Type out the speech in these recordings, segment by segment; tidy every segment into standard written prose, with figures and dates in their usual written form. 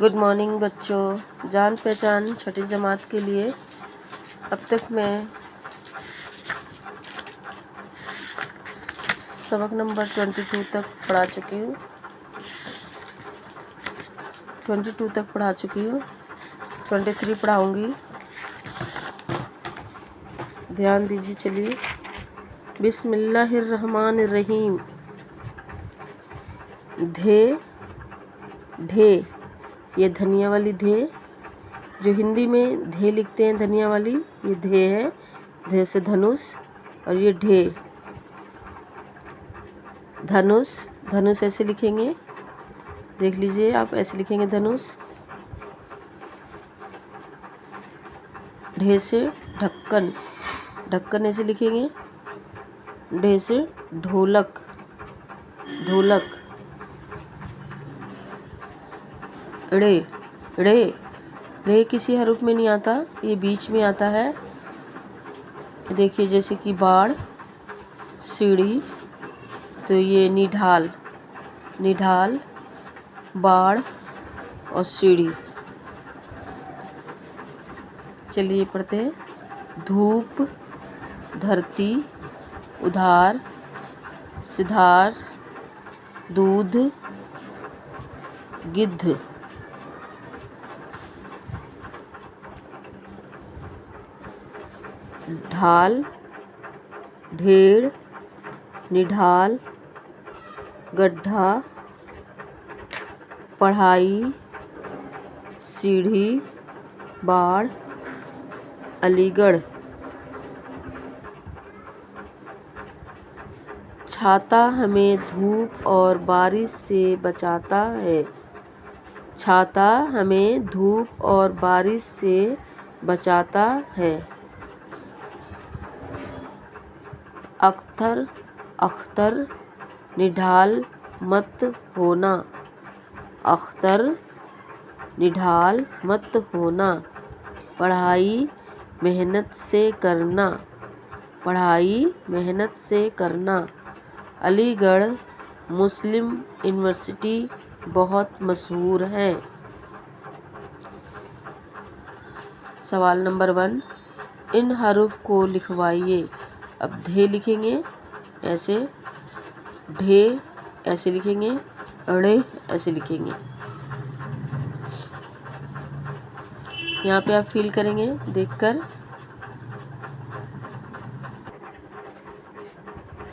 Good morning बच्चों। जान पहचान छठी जमात के लिए अब तक मैं सबक नंबर 22 तक पढ़ा चुकी हूँ। 22 तक पढ़ा चुकी हूँ। 23 पढ़ाऊँगी। ध्यान दीजिए। चलिए, बिस्मिल्लाहिर्रहमानिर्रहीम। धे ढे, ये धनिया वाली धे, जो हिंदी में धे लिखते हैं धनिया वाली, ये धे है। धे से धनुष, और ये ढे धनुष। धनुष ऐसे लिखेंगे, देख लीजिए आप, ऐसे लिखेंगे धनुष। ढे से ढक्कन, ढक्कन ऐसे लिखेंगे। ढे से ढोलक, ढोलक। ड़े ड़े ड़े किसी हरूफ में नहीं आता, ये बीच में आता है। देखिए, जैसे कि बाढ़, सीढ़ी, तो ये निढाल, निढाल, बाढ़ और सीढ़ी। चलिए पढ़ते हैं। धूप, धरती, उधार, सिधार, दूध, गिद्ध। ढाल, ढेड़, निढाल, गड्ढा, पढ़ाई, सीढ़ी, बाढ़, अलीगढ़। छाता हमें धूप और बारिश से बचाता है। छाता हमें धूप और बारिश से बचाता है। अख्तर, अख्तर, निढाल मत होना। अख्तर, निढाल मत होना। पढ़ाई मेहनत से करना। पढ़ाई मेहनत से करना। अलीगढ़ मुस्लिम यूनिवर्सिटी बहुत मशहूर है। सवाल नंबर 1, इन हरूफ को लिखवाइए। अब धे लिखेंगे ऐसे, ढे ऐसे लिखेंगे, अड़े ऐसे लिखेंगे। यहाँ पे आप फील करेंगे देखकर।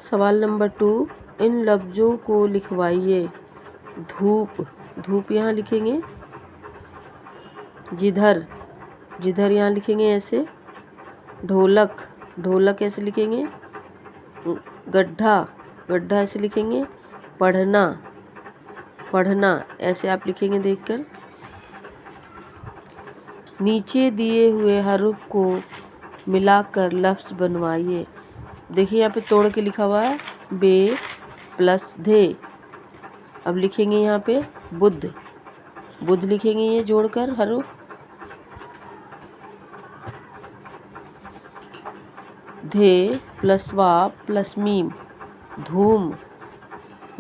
सवाल नंबर 2, इन लफ्ज़ों को लिखवाइए। धूप, धूप यहाँ लिखेंगे। जिधर, जिधर यहाँ लिखेंगे ऐसे। ढोलक, ढोलक ऐसे लिखेंगे। गड्ढा, गड्ढा ऐसे लिखेंगे। पढ़ना, पढ़ना ऐसे आप लिखेंगे देखकर। नीचे दिए हुए हरूफ को मिलाकर लफ्ज़ बनवाइए। देखिए यहाँ पे तोड़ के लिखा हुआ है बे प्लस धे। अब लिखेंगे यहाँ पे बुद्ध, बुद्ध लिखेंगे ये जोड़कर हरूफ। धे प्लस वाव प्लस मीम, धूम।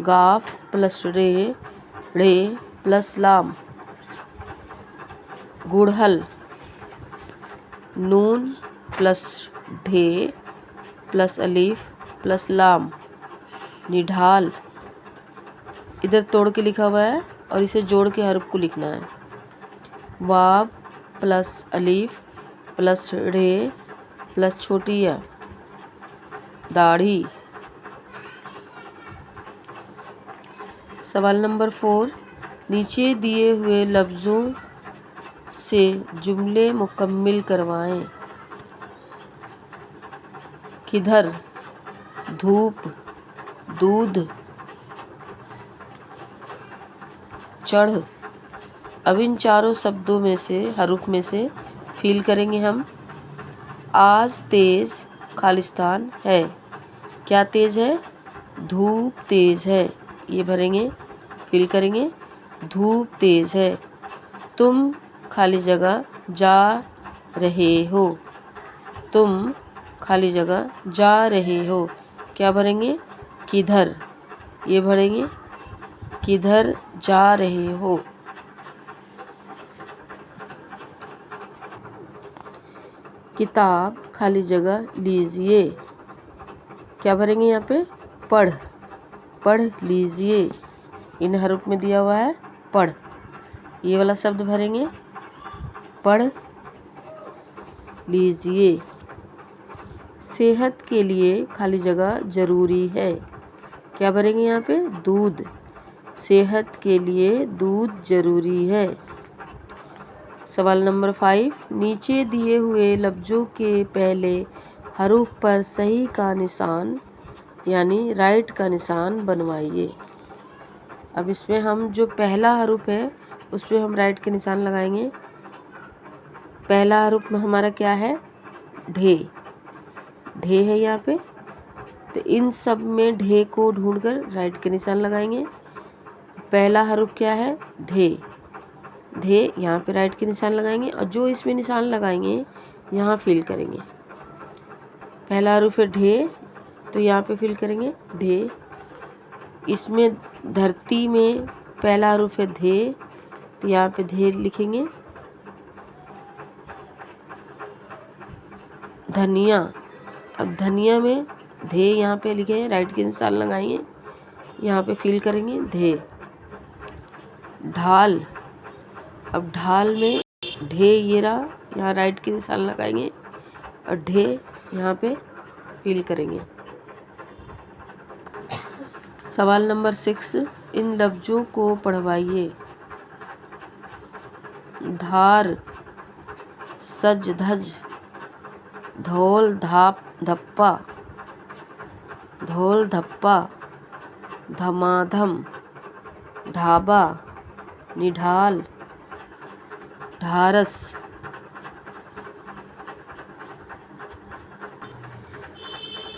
गाफ प्लस रे, रे प्लस लाम, गुड़हल। नून प्लस ढे प्लस अलीफ प्लस लाम, निढाल। इधर तोड़ के लिखा हुआ है और इसे जोड़ के हर्फ को लिखना है। वाव प्लस अलीफ प्लस रे प्लस छोटी या, दाढ़ी। सवाल नंबर 4, नीचे दिए हुए लफ्ज़ों से जुमले मुकम्मिल करवाएं। किधर, धूप, दूध, चढ़। अब इन चारों शब्दों में से, हरूफ में से फील करेंगे हम। आज तेज़ खालिस्तान है। क्या तेज़ है? धूप तेज़ है। ये भरेंगे, फील करेंगे। धूप तेज़ है। तुम खाली जगह जा रहे हो। तुम खाली जगह जा रहे हो। क्या भरेंगे? किधर। ये भरेंगे, किधर जा रहे हो। किताब खाली जगह लीजिए। क्या भरेंगे यहाँ पे? पढ़। पढ़ लीजिए। इन हरूफ में दिया हुआ है पढ़। ये वाला शब्द भरेंगे पढ़ लीजिए। सेहत के लिए खाली जगह जरूरी है। क्या भरेंगे यहाँ पे? दूध। सेहत के लिए दूध जरूरी है। सवाल नंबर 5, नीचे दिए हुए लफ्ज़ों के पहले हरूफ पर सही का निशान यानी राइट का निशान बनवाइए। अब इसमें हम जो पहला हरूफ है उस पर हम राइट के निशान लगाएंगे। पहला हरूफ में हमारा क्या है? ढे। ढे है यहाँ पे, तो इन सब में ढे को ढूंढकर राइट के निशान लगाएंगे। पहला हरूफ क्या है? धे। धे यहाँ पे राइट के निशान लगाएंगे और जो इसमें निशान लगाएंगे यहाँ फिल करेंगे। पहला हरूफ है ढे, तो यहाँ पे फिल करेंगे ढे। इसमें धरती में पहला हरूफ है धे, तो यहाँ पे धे लिखेंगे। धनिया, अब धनिया में धे यहाँ पे लिखे हैं, राइट के निशान लगाएंगे, यहाँ पे फिल करेंगे धे। ढाल, अब ढाल में ढे ये रहा, यहाँ राइट के निशान लगाएंगे और ढे यहाँ पे फिल करेंगे। सवाल नंबर 6, इन लफ्ज़ों को पढ़वाइए। धार, सज धज, धौल धाप धप्पा, धौल धप्पा, धमाधम, ढाबा, निढाल, ढारस,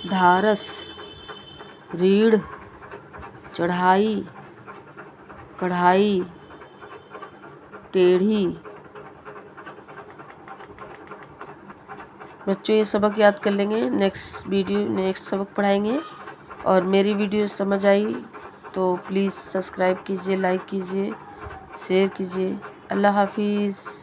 ढारस, रीढ़, चढ़ाई, कढ़ाई, टेढ़ी। बच्चों ये सबक याद कर लेंगे, नेक्स्ट सबक पढ़ाएंगे। और मेरी वीडियो समझ आई तो प्लीज़ सब्सक्राइब कीजिए, लाइक कीजिए, शेयर कीजिए। अल्लाह हाफिज़।